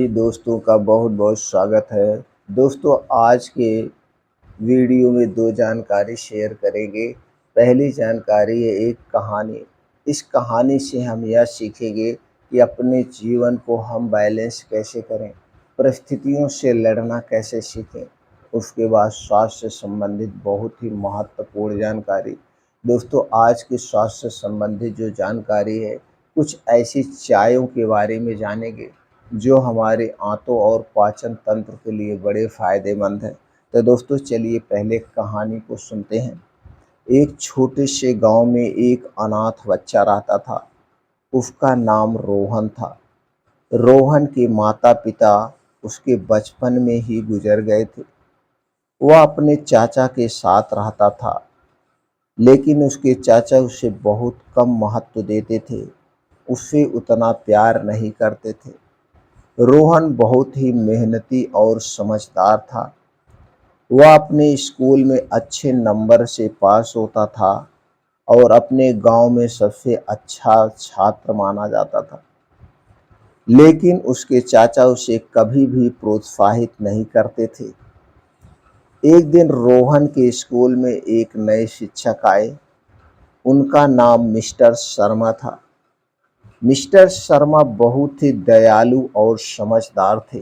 सभी दोस्तों का बहुत बहुत स्वागत है। दोस्तों, आज के वीडियो में दो जानकारी शेयर करेंगे। पहली जानकारी है एक कहानी। इस कहानी से हम यह सीखेंगे कि अपने जीवन को हम बैलेंस कैसे करें, परिस्थितियों से लड़ना कैसे सीखें। उसके बाद स्वास्थ्य से संबंधित बहुत ही महत्वपूर्ण जानकारी। दोस्तों, आज की स्वास्थ्य से संबंधित जो जानकारी है, कुछ ऐसी चायों के बारे में जानेंगे जो हमारे आंतों और पाचन तंत्र के लिए बड़े फायदेमंद हैं। तो दोस्तों, चलिए पहले कहानी को सुनते हैं। एक छोटे से गांव में एक अनाथ बच्चा रहता था। उसका नाम रोहन था। रोहन के माता पिता उसके बचपन में ही गुजर गए थे। वह अपने चाचा के साथ रहता था, लेकिन उसके चाचा उसे बहुत कम महत्व देते थे, उससे उतना प्यार नहीं करते थे। रोहन बहुत ही मेहनती और समझदार था। वह अपने स्कूल में अच्छे नंबर से पास होता था और अपने गांव में सबसे अच्छा छात्र माना जाता था। लेकिन उसके चाचा उसे कभी भी प्रोत्साहित नहीं करते थे। एक दिन रोहन के स्कूल में एक नए शिक्षक आए। उनका नाम मिस्टर शर्मा था। मिस्टर शर्मा बहुत ही दयालु और समझदार थे।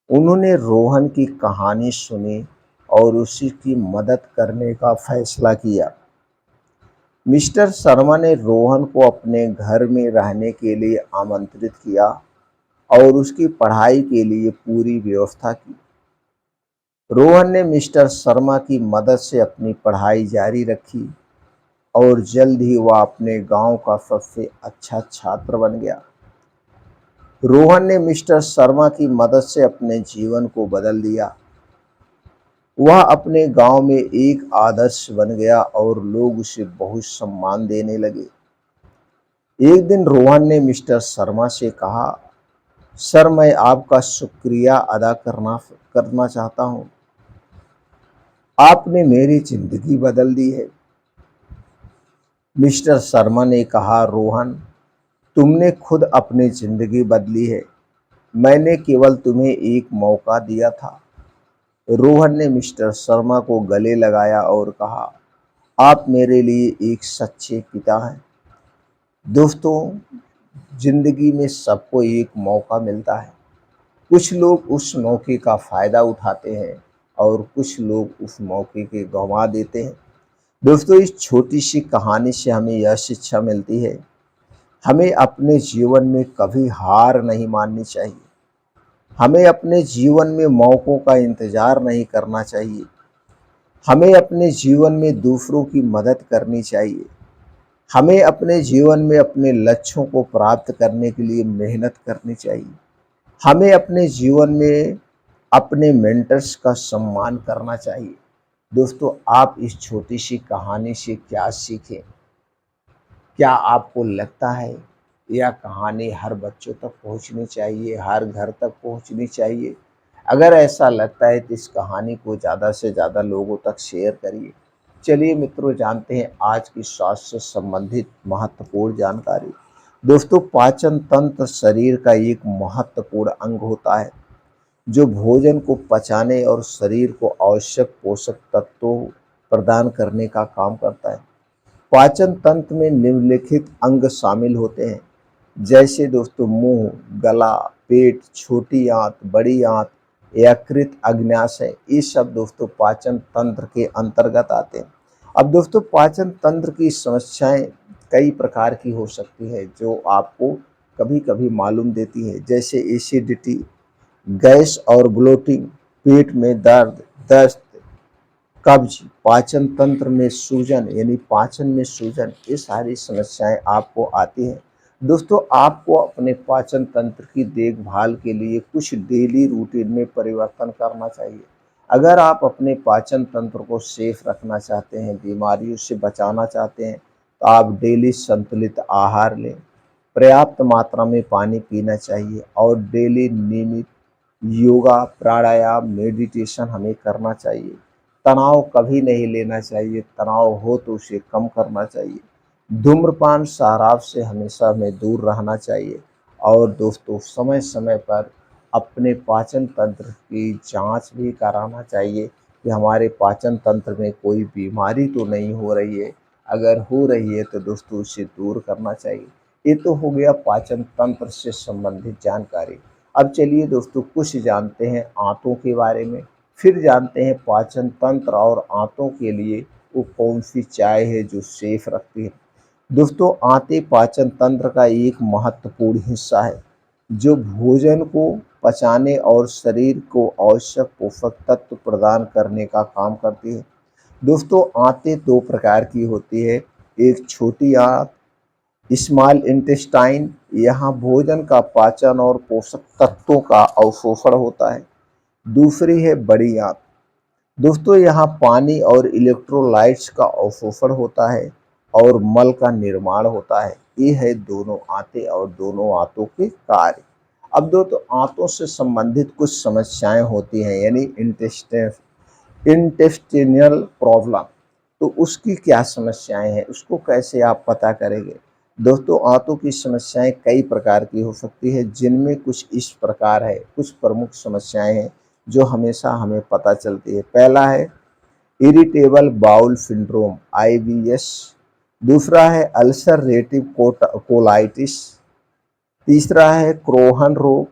उन्होंने रोहन की कहानी सुनी और उसी की मदद करने का फैसला किया। मिस्टर शर्मा ने रोहन को अपने घर में रहने के लिए आमंत्रित किया और उसकी पढ़ाई के लिए पूरी व्यवस्था की। रोहन ने मिस्टर शर्मा की मदद से अपनी पढ़ाई जारी रखी और जल्द ही वह अपने गांव का सबसे अच्छा छात्र बन गया। रोहन ने मिस्टर शर्मा की मदद से अपने जीवन को बदल दिया। वह अपने गांव में एक आदर्श बन गया और लोग उसे बहुत सम्मान देने लगे। एक दिन रोहन ने मिस्टर शर्मा से कहा, सर, मैं आपका शुक्रिया अदा करना चाहता हूं। आपने मेरी जिंदगी बदल दी है। मिस्टर शर्मा ने कहा, रोहन, तुमने खुद अपनी जिंदगी बदली है। मैंने केवल तुम्हें एक मौका दिया था। रोहन ने मिस्टर शर्मा को गले लगाया और कहा, आप मेरे लिए एक सच्चे पिता हैं। दोस्तों, जिंदगी में सबको एक मौका मिलता है। कुछ लोग उस मौके का फायदा उठाते हैं और कुछ लोग उस मौके के गंवा देते हैं। दोस्तों, इस छोटी सी कहानी से हमें यह शिक्षा मिलती है, हमें अपने जीवन में कभी हार नहीं माननी चाहिए। हमें अपने जीवन में मौक़ों का इंतज़ार नहीं करना चाहिए। हमें अपने जीवन में दूसरों की मदद करनी चाहिए। हमें अपने जीवन में अपने लक्ष्यों को प्राप्त करने के लिए मेहनत करनी चाहिए। हमें अपने जीवन में अपने मेंटर्स का सम्मान करना चाहिए। दोस्तों, आप इस छोटी सी कहानी से क्या सीखें? क्या आपको लगता है यह कहानी हर बच्चों तक पहुंचनी चाहिए, हर घर तक पहुंचनी चाहिए? अगर ऐसा लगता है तो इस कहानी को ज़्यादा से ज़्यादा लोगों तक शेयर करिए। चलिए मित्रों, जानते हैं आज की स्वास्थ्य से संबंधित महत्वपूर्ण जानकारी। दोस्तों, पाचन तंत्र शरीर का एक महत्वपूर्ण अंग होता है जो भोजन को पचाने और शरीर को आवश्यक पोषक तत्वों प्रदान करने का काम करता है। पाचन तंत्र में निम्नलिखित अंग शामिल होते हैं, जैसे दोस्तों मुंह, गला, पेट, छोटी आंत, बड़ी आंत, यकृत, अग्न्याशय। ये सब दोस्तों पाचन तंत्र के अंतर्गत आते हैं। अब दोस्तों, पाचन तंत्र की समस्याएं कई प्रकार की हो सकती है जो आपको कभी कभी मालूम देती है, जैसे एसिडिटी, गैस और ब्लोटिंग, पेट में दर्द, दस्त, कब्ज, पाचन तंत्र में सूजन यानी पाचन में सूजन, ये सारी समस्याएं आपको आती हैं। दोस्तों, आपको अपने पाचन तंत्र की देखभाल के लिए कुछ डेली रूटीन में परिवर्तन करना चाहिए। अगर आप अपने पाचन तंत्र को सेफ रखना चाहते हैं, बीमारियों से बचाना चाहते हैं, तो आप डेली संतुलित आहार लें, पर्याप्त मात्रा में पानी पीना चाहिए और डेली नियमित योगा, प्राणायाम, मेडिटेशन हमें करना चाहिए। तनाव कभी नहीं लेना चाहिए, तनाव हो तो उसे कम करना चाहिए। धूम्रपान, शराब से हमेशा हमें दूर रहना चाहिए और दोस्तों समय समय पर अपने पाचन तंत्र की जांच भी कराना चाहिए कि हमारे पाचन तंत्र में कोई बीमारी तो नहीं हो रही है। अगर हो रही है तो दोस्तों उसे दूर करना चाहिए। ये तो हो गया पाचन तंत्र से संबंधित जानकारी। अब चलिए दोस्तों कुछ जानते हैं आंतों के बारे में। फिर जानते हैं पाचन तंत्र और आंतों के लिए वो कौन सी चाय है जो सेफ रखती है। दोस्तों आंतें पाचन तंत्र का एक महत्वपूर्ण हिस्सा है जो भोजन को पचाने और शरीर को आवश्यक पोषक तत्व प्रदान करने का काम करती है। दोस्तों आंतें दो प्रकार की होती है। एक छोटी आंत स्मॉल इंटेस्टाइन, यहाँ भोजन का पाचन और पोषक तत्वों का अवशोषण होता है। दूसरी है बड़ी आंत। दोस्तों यहाँ पानी और इलेक्ट्रोलाइट्स का अवशोषण होता है और मल का निर्माण होता है। ये है दोनों आंतें और दोनों आंतों के कार्य। अब दोस्तों आंतों से संबंधित कुछ समस्याएं होती हैं यानी इंटेस्टिनल प्रॉब्लम। तो उसकी क्या समस्याएं हैं उसको कैसे आप पता करेंगे। दोस्तों आंतों की समस्याएं कई प्रकार की हो सकती है जिनमें कुछ इस प्रकार है, कुछ प्रमुख समस्याएं हैं जो हमेशा हमें पता चलती है। पहला है इरिटेबल बाउल सिंड्रोम IBS। दूसरा है अल्सरेटिव कोलाइटिस। तीसरा है क्रोहन रोग।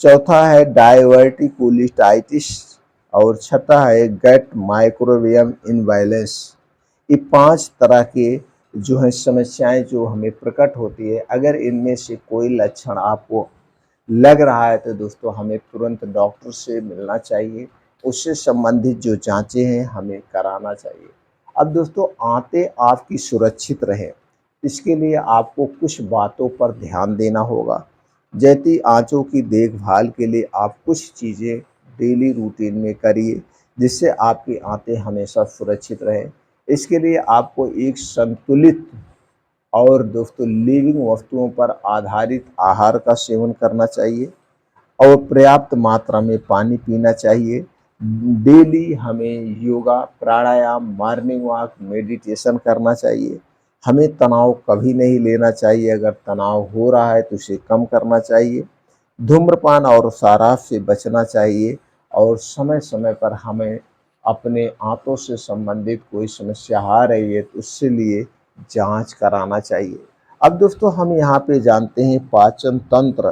चौथा है डायवर्टिकुलिटाइटिस और छठा है गट माइक्रोबियम इनबैलेंस। ये 5 तरह के जो है समस्याएं जो हमें प्रकट होती है। अगर इनमें से कोई लक्षण आपको लग रहा है तो दोस्तों हमें तुरंत डॉक्टर से मिलना चाहिए। उससे संबंधित जो जांचें हैं हमें कराना चाहिए। अब दोस्तों आंतें आपकी सुरक्षित रहें इसके लिए आपको कुछ बातों पर ध्यान देना होगा। जैती आंचों की देखभाल के लिए आप कुछ चीज़ें डेली रूटीन में करिए जिससे आपकी आंतें हमेशा सुरक्षित रहें। इसके लिए आपको एक संतुलित और दोस्तों लिविंग वस्तुओं पर आधारित आहार का सेवन करना चाहिए और पर्याप्त मात्रा में पानी पीना चाहिए। डेली हमें योगा, प्राणायाम, मॉर्निंग वॉक, मेडिटेशन करना चाहिए। हमें तनाव कभी नहीं लेना चाहिए। अगर तनाव हो रहा है तो उसे कम करना चाहिए। धूम्रपान और शराब से बचना चाहिए और समय समय पर हमें अपने आंतों से संबंधित कोई समस्या आ रही है तो उससे लिए जांच कराना चाहिए। अब दोस्तों हम यहाँ पे जानते हैं पाचन तंत्र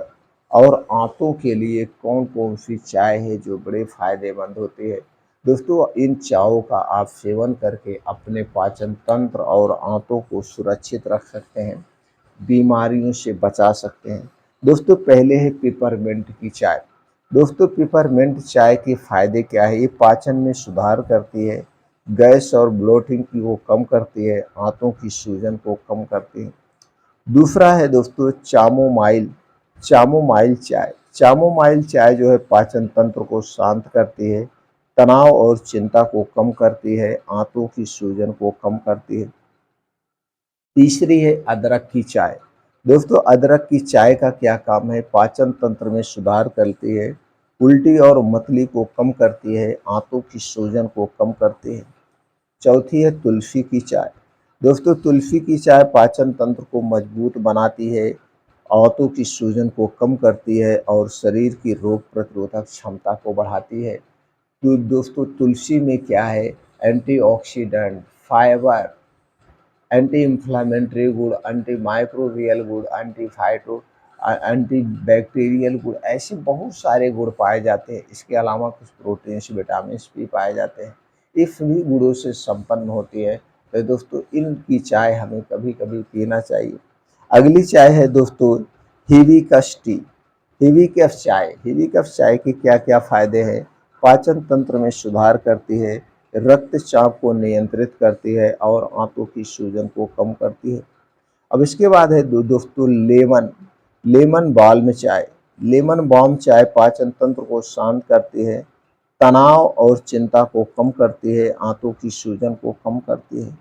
और आंतों के लिए कौन कौन सी चाय है जो बड़े फायदेमंद होती है। दोस्तों इन चायों का आप सेवन करके अपने पाचन तंत्र और आंतों को सुरक्षित रख सकते हैं, बीमारियों से बचा सकते हैं। दोस्तों पहले है पिपरमिंट की चाय। दोस्तों पिपरमिंट चाय के फायदे क्या है। ये पाचन में सुधार करती है, गैस और ब्लोटिंग की वो कम करती है, आंतों की सूजन को कम करती है। दूसरा है दोस्तों चामोमाइल। चामोमाइल चाय। चामोमाइल चाय जो है पाचन तंत्र को शांत करती है, तनाव और चिंता को कम करती है, आंतों की सूजन को कम करती है। तीसरी है अदरक की चाय। दोस्तों अदरक की चाय का क्या काम है, पाचन तंत्र में सुधार करती है, उल्टी और मतली को कम करती है, आंतों की सूजन को कम करती है। चौथी है तुलसी की चाय। दोस्तों तुलसी की चाय पाचन तंत्र को मजबूत बनाती है, आंतों की सूजन को कम करती है और शरीर की रोग प्रतिरोधक क्षमता को बढ़ाती है। तो दोस्तों तुलसी में क्या है, एंटीऑक्सीडेंट, फाइबर, एंटी इंफ्लामेटरी गुण, एंटी माइक्रोबियल गुण, एंटी बैक्टीरियल गुण, ऐसे बहुत सारे गुण पाए जाते हैं। इसके अलावा कुछ प्रोटीन्स, विटामिन भी पाए जाते हैं। ये सभी गुणों से संपन्न होती है। तो दोस्तों इनकी चाय हमें कभी कभी पीना चाहिए। अगली चाय है दोस्तों हिबिस्कस टी। हिबिस्कस चाय के क्या क्या फायदे हैं। पाचन तंत्र में सुधार करती है, रक्तचाप को नियंत्रित करती है और आंतों की सूजन को कम करती है। अब इसके बाद है दोस्तों लेमन। लेमन बाल्म चाय। लेमन बाल्म चाय पाचन तंत्र को शांत करती है, तनाव और चिंता को कम करती है, आंतों की सूजन को कम करती है।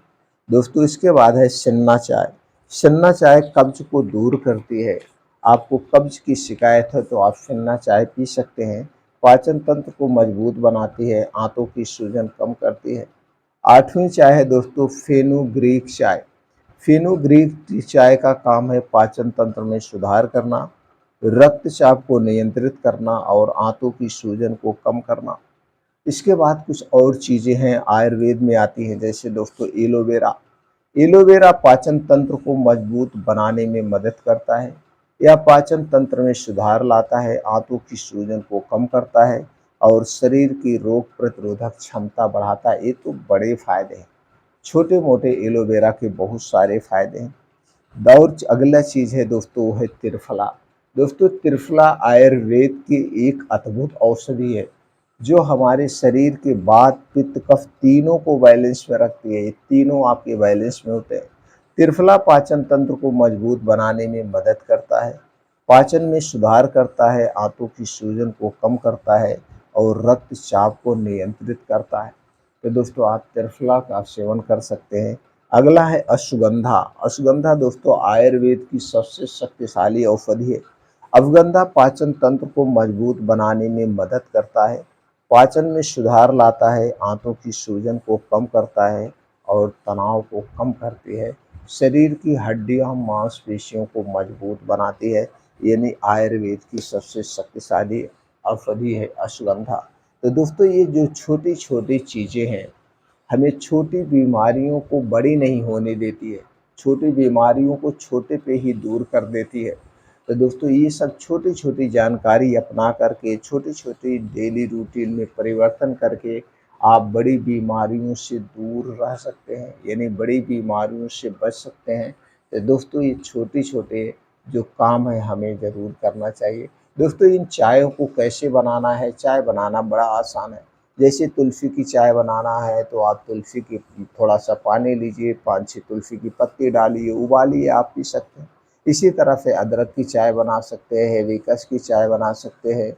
दोस्तों इसके बाद है सन्ना चाय। सन्ना चाय कब्ज को दूर करती है। आपको कब्ज की शिकायत है तो आप सन्ना चाय पी सकते हैं। पाचन तंत्र को मजबूत बनाती है, आंतों की सूजन कम करती है। आठवीं चाय है दोस्तों फेनुग्रीक चाय। फेनुग्रीक चाय का काम है पाचन तंत्र में सुधार करना, रक्तचाप को नियंत्रित करना और आंतों की सूजन को कम करना। इसके बाद कुछ और चीज़ें हैं आयुर्वेद में आती हैं, जैसे दोस्तों एलोवेरा। एलोवेरा पाचन तंत्र को मजबूत बनाने में मदद करता है। यह पाचन तंत्र में सुधार लाता है, आंतों की सूजन को कम करता है और शरीर की रोग प्रतिरोधक क्षमता बढ़ाता है। ये तो बड़े फायदे हैं। छोटे मोटे एलोवेरा के बहुत सारे फायदे हैं। और अगला चीज़ है दोस्तों, वो है त्रिफला। दोस्तों त्रिफला आयुर्वेद की एक अद्भुत औषधि है जो हमारे शरीर के वात पित्त कफ तीनों को बैलेंस में रखती है। ये तीनों आपके बैलेंस में होते हैं। त्रिफला पाचन तंत्र को मजबूत बनाने में मदद करता है, पाचन में सुधार करता है, आंतों की सूजन को कम करता है और रक्तचाप को नियंत्रित करता है। तो दोस्तों आप त्रिफला का सेवन कर सकते हैं। अगला है अश्वगंधा। अश्वगंधा दोस्तों आयुर्वेद की सबसे शक्तिशाली औषधि है। अश्वगंधा पाचन तंत्र को मजबूत बनाने में मदद करता है, पाचन में सुधार लाता है, आंतों की सूजन को कम करता है और तनाव को कम करती है, शरीर की हड्डियां मांसपेशियों को मजबूत बनाती है। यानी आयुर्वेद की सबसे शक्तिशाली औषधि है अश्वगंधा। तो दोस्तों ये जो छोटी छोटी चीज़ें हैं हमें छोटी बीमारियों को बड़ी नहीं होने देती है, छोटी बीमारियों को छोटे पे ही दूर कर देती है। तो दोस्तों ये सब छोटी छोटी जानकारी अपना करके, छोटी छोटी डेली रूटीन में परिवर्तन करके आप बड़ी बीमारियों से दूर रह सकते हैं, यानी बड़ी बीमारियों से बच सकते हैं। तो दोस्तों ये छोटे छोटे जो काम है हमें ज़रूर करना चाहिए। दोस्तों इन चायों को कैसे बनाना है, चाय बनाना बड़ा आसान है। जैसे तुलसी की चाय बनाना है तो आप तुलसी की थोड़ा सा पानी लीजिए, 5-6 तुलसी की पत्ती डालिए, उबालिए, आप पी सकते हैं। इसी तरह से अदरक की चाय बना सकते हैं, हिबिस्कस की चाय बना सकते हैं,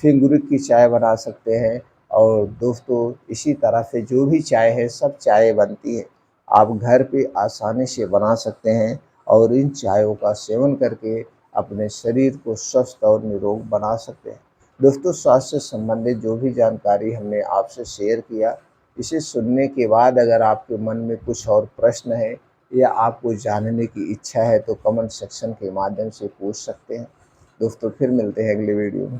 फिंगुरिक की चाय बना सकते हैं। और दोस्तों इसी तरह से जो भी चाय है सब चाय बनती है, आप घर पे आसानी से बना सकते हैं और इन चायों का सेवन करके अपने शरीर को स्वस्थ और निरोग बना सकते हैं। दोस्तों स्वास्थ्य से संबंधित जो भी जानकारी हमने आपसे शेयर किया, इसे सुनने के बाद अगर आपके मन में कुछ और प्रश्न है या आपको जानने की इच्छा है तो कमेंट सेक्शन के माध्यम से पूछ सकते हैं। दोस्तों फिर मिलते हैं अगले वीडियो में।